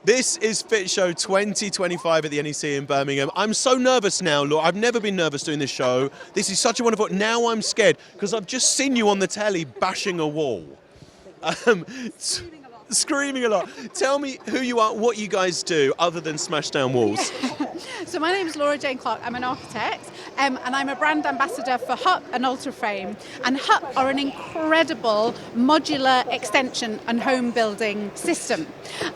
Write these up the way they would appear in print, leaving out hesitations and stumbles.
This is Fit Show 2025 at the NEC in Birmingham. I'm so nervous now, Laura. I've never been nervous doing this show. This is such a wonderful... Now I'm scared because I've just seen you on the telly bashing a wall. Screaming a lot. Tell me who you are, what you guys do other than smash down walls. So my name is Laura Jane Clark. I'm an architect and I'm a brand ambassador for HUP and Ultraframe. And HUP are an incredible modular extension and home building system.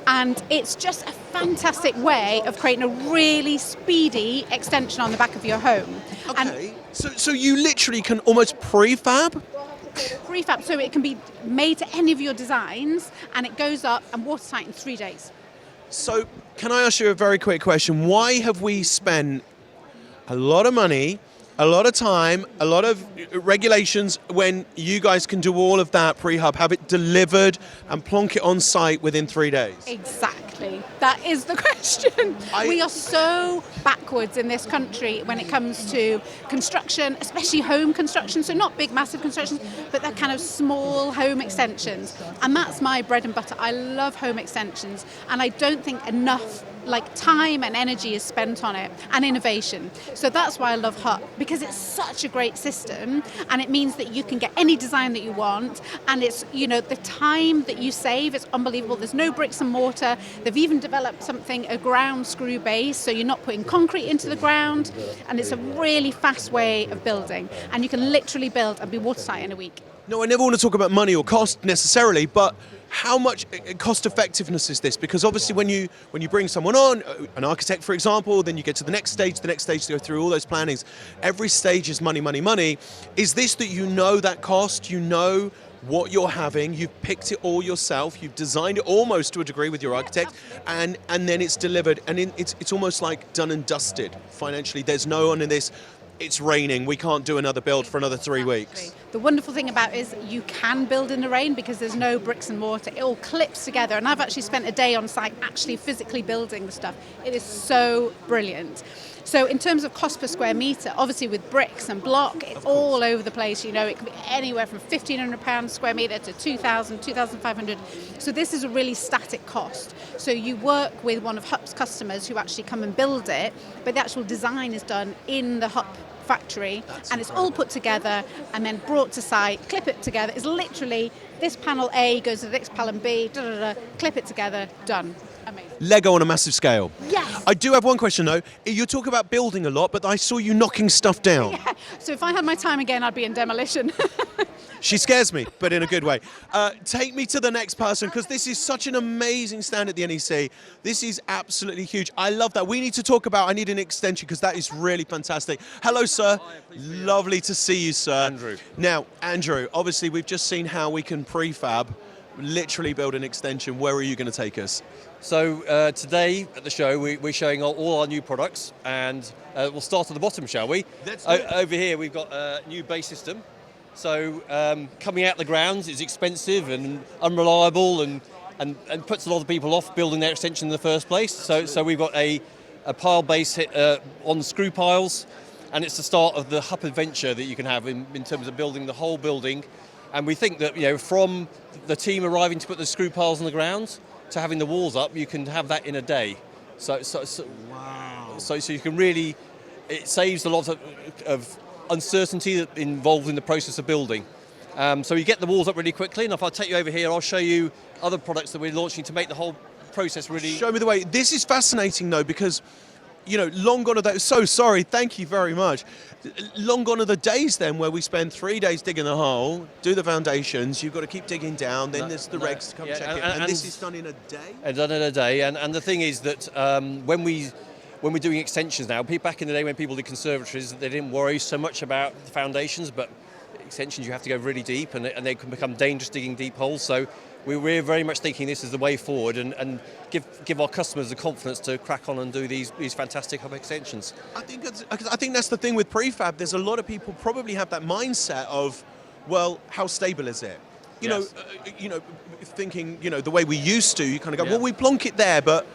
And it's just a fantastic way of creating a really speedy extension on the back of your home. Okay, so you literally can almost prefab? Prefab, so it can be made to any of your designs and it goes up and watertight in 3 days. So can I ask you a very quick question? Why have we spent a lot of money, a lot of time, a lot of regulations when you guys can do all of that pre-hub, have it delivered and plonk it on site within 3 days? Exactly. That is the question. We are so backwards in this country when it comes to construction, especially home construction. So not big, massive constructions, but that kind of small home extensions. And that's my bread and butter. I love home extensions. And I don't think enough time and energy is spent on it, and innovation. So that's why I love HUP, because it's such a great system, and it means that you can get any design that you want, and it's, the time that you save is unbelievable. There's no bricks and mortar. They've even developed something, a ground screw base, so you're not putting concrete into the ground, and it's a really fast way of building, and you can literally build and be watertight in a week. No, I never want to talk about money or cost necessarily, but how much cost effectiveness is this? Because obviously when you bring someone on, an architect for example, then you get to the next stage to go through all those plannings. Every stage is money, money, money. Is this that you know that cost, you know what you're having, you've picked it all yourself, you've designed it almost to a degree with your architect, and then it's delivered, and it's almost like done and dusted financially. There's no one in this, it's raining, we can't do another build for another 3 weeks. The wonderful thing about it is you can build in the rain because there's no bricks and mortar. It all clips together, and I've actually spent a day on site actually physically building the stuff. It is so brilliant. So in terms of cost per square metre, obviously with bricks and block, it's all over the place. It can be anywhere from £1,500 square metre to 2,000, 2,500. So this is a really static cost. So you work with one of HUP's customers who actually come and build it, but the actual design is done in the HUP factory, and it's all put together and then brought to site, clip it together. It's literally this panel A goes to the next panel B, clip it together, done. Amazing. Lego on a massive scale. Yes. I do have one question though. You talk about building a lot, but I saw you knocking stuff down. Yeah. So if I had my time again, I'd be in demolition. She scares me, but in a good way. Take me to the next person, because this is such an amazing stand at the NEC. This is absolutely huge. I love that. We need to talk about, I need an extension, because that is really fantastic. Hello, sir. Lovely to see you, sir. Andrew. Now, Andrew, obviously we've just seen how we can prefab, literally build an extension. Where are you going to take us? So today at the show we're showing all our new products, and we'll start at the bottom, shall we? Over here we've got a new base system. So coming out the ground is expensive and unreliable and puts a lot of people off building their extension in the first place. So we've got a pile base on screw piles, and it's the start of the HUP adventure that you can have in terms of building the whole building. And we think that from the team arriving to put the screw piles on the ground to having the walls up, you can have that in a day. Wow. So you can really, it saves a lot of uncertainty involved in the process of building. So you get the walls up really quickly, and if I take you over here, I'll show you other products that we're launching to make the whole process really... Show me the way. This is fascinating though, because long gone are those, so sorry, thank you very much. Long gone are the days then where we spend 3 days digging a hole, do the foundations, you've got to keep digging down, then there's the regs to come check it, and this is done in a day? And done in a day, and the thing is that when we're doing extensions now, back in the day when people did conservatories, they didn't worry so much about the foundations, but extensions you have to go really deep, and they can become dangerous digging deep holes. So we're very much thinking this is the way forward, and give our customers the confidence to crack on and do these fantastic HUP extensions. I think that's the thing with prefab. There's a lot of people probably have that mindset of, well, how stable is it? Thinking the way we used to. You kind of go, well, we plonk it there, but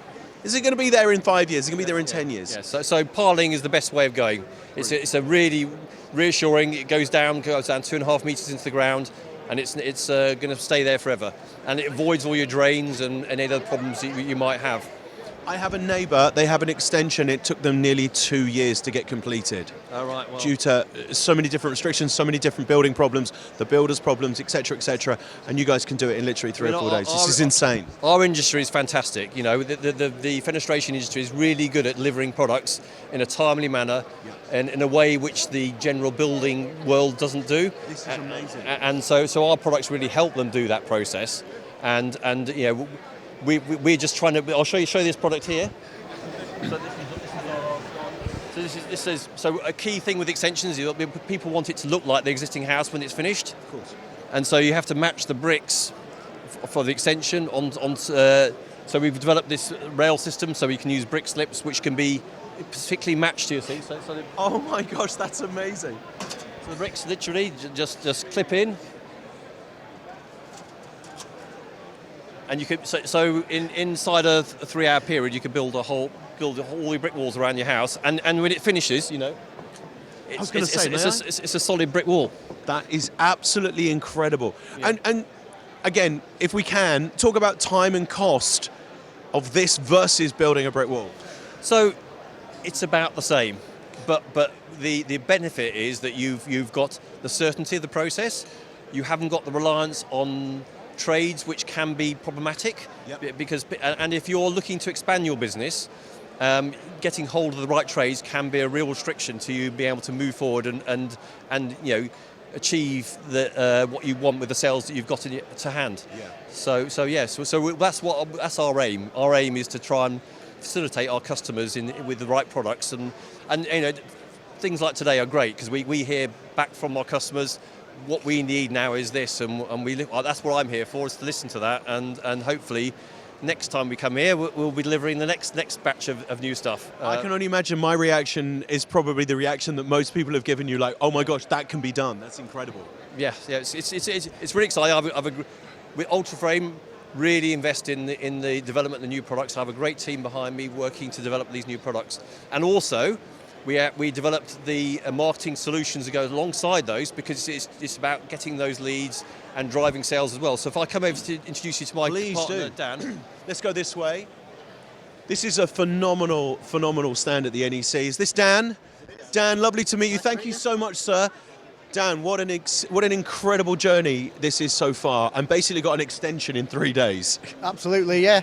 is it going to be there in 5 years? Is it going to be there in 10 years? Yeah. So piling is the best way of going. It's a really reassuring. It goes down 2.5 meters into the ground, and it's going to stay there forever. And it avoids all your drains and any other problems that you might have. I have a neighbour, they have an extension, it took them nearly 2 years to get completed. All right, well, Due to so many different restrictions, so many different building problems, the builders' problems, etc., and you guys can do it in literally 3 or 4 days. This is insane. Our industry is fantastic. You know, the fenestration industry is really good at delivering products in a timely manner and in a way which the general building world doesn't do. This is amazing. And so our products really help them do that process. And you know, we're just trying to. I'll show you this product here. So a key thing with extensions is that people want it to look like the existing house when it's finished. Of course. And so you have to match the bricks for the extension on. So we've developed this rail system so we can use brick slips which can be particularly matched to your thing. Oh my gosh, that's amazing. So the bricks literally just clip in. And you could inside a 3-hour period you could build all your brick walls around your house, and when it finishes, you know, it's a solid brick wall. That is absolutely incredible. Yeah. And again, if we can talk about time and cost of this versus building a brick wall. So it's about the same, but the benefit is that you've got the certainty of the process. You haven't got the reliance on trades which can be problematic. Yep. Because if you're looking to expand your business, getting hold of the right trades can be a real restriction to you being able to move forward and you know, achieve what you want with the sales that you've got to hand. Yeah. So that's our aim. Our aim is to try and facilitate our customers with the right products, and you know, things like today are great because we hear back from our customers. What we need now is this, and that's what I'm here for, is to listen to that, and hopefully next time we come here we'll be delivering the next batch of new stuff. I can only imagine my reaction is probably the reaction that most people have given you, like, oh my gosh, that can be done. That's incredible. Yeah, it's really exciting. With Ultraframe, really invest in the development of the new products. I have a great team behind me working to develop these new products, and also we developed the marketing solutions that go alongside those, because it's about getting those leads and driving sales as well. So if I come over to introduce you to my partner, Dan. Let's go this way. This is a phenomenal stand at the NEC. Is this Dan? Dan, lovely to meet you. Thank you so much, sir. Dan, what an incredible journey this is so far, and basically got an extension in 3 days. Absolutely, yeah.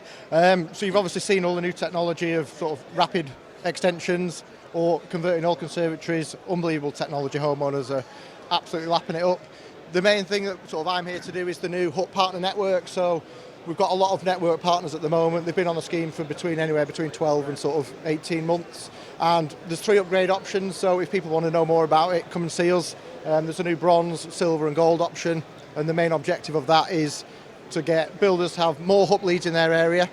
So you've obviously seen all the new technology of sort of rapid extensions or converting old conservatories. Unbelievable technology. Homeowners are absolutely lapping it up. The main thing that sort of I'm here to do is the new HUT partner network. So we've got a lot of network partners at the moment. They've been on the scheme for anywhere between 12 and sort of 18 months. And there's 3 upgrade options. So if people want to know more about it, come and see us. There's a new bronze, silver and gold option. And the main objective of that is to get builders to have more HUT leads in their area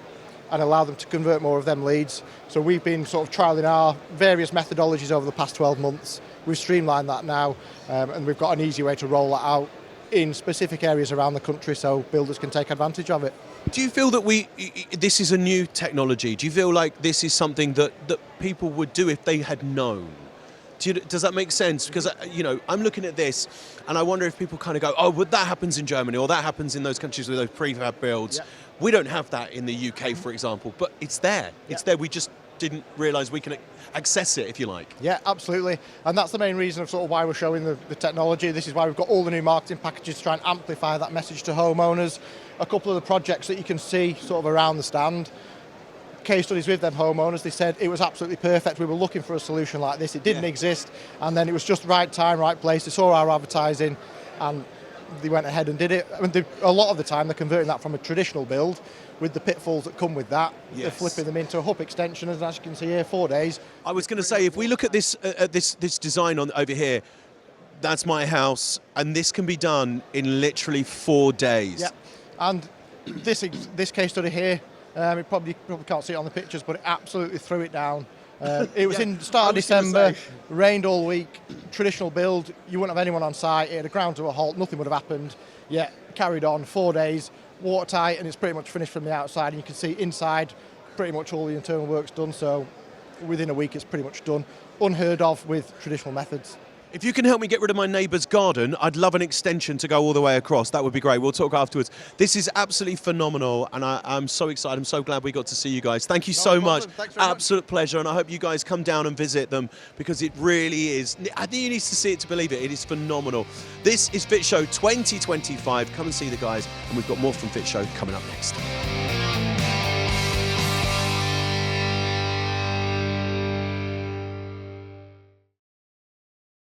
and allow them to convert more of them leads. So we've been sort of trialling our various methodologies over the past 12 months. We've streamlined that now, and we've got an easy way to roll that out in specific areas around the country so builders can take advantage of it. Do you feel that this is a new technology? Do you feel like this is something that people would do if they had known? Does that make sense? Because, you know, I'm looking at this and I wonder if people kind of go, oh, well, that happens in Germany or that happens in those countries with those prefab builds. Yeah. We don't have that in the UK, for example, but it's there. It's there. We just didn't realise we can access it, if you like. Yeah, absolutely. And that's the main reason of sort of why we're showing the technology. This is why we've got all the new marketing packages to try and amplify that message to homeowners. A couple of the projects that you can see sort of around the stand, case studies with them homeowners, they said it was absolutely perfect. We were looking for a solution like this. It didn't exist, and then it was just right time, right place. They saw our advertising and they went ahead and did it. I mean, a lot of the time they're converting that from a traditional build with the pitfalls that come with that. Yes. They're flipping them into a HUP extension, and as you can see here, 4 days. I was going to say, if we look at this design over here, that's my house, and this can be done in literally 4 days. Yeah, and this case study here, you probably can't see it on the pictures, but it absolutely threw it down. It was in the start of December, rained all week, traditional build, you wouldn't have anyone on site, it had ground to a halt, nothing would have happened, yet carried on 4 days, watertight, and it's pretty much finished from the outside, and you can see inside pretty much all the internal work's done, so within a week it's pretty much done. Unheard of with traditional methods. If you can help me get rid of my neighbour's garden, I'd love an extension to go all the way across. That would be great. We'll talk afterwards. This is absolutely phenomenal, and I'm so excited. I'm so glad we got to see you guys. Thank you so much. Thanks very much. Absolute pleasure, and I hope you guys come down and visit them because it really is. I think you need to see it to believe it. It is phenomenal. This is Fit Show 2025. Come and see the guys, and we've got more from Fit Show coming up next.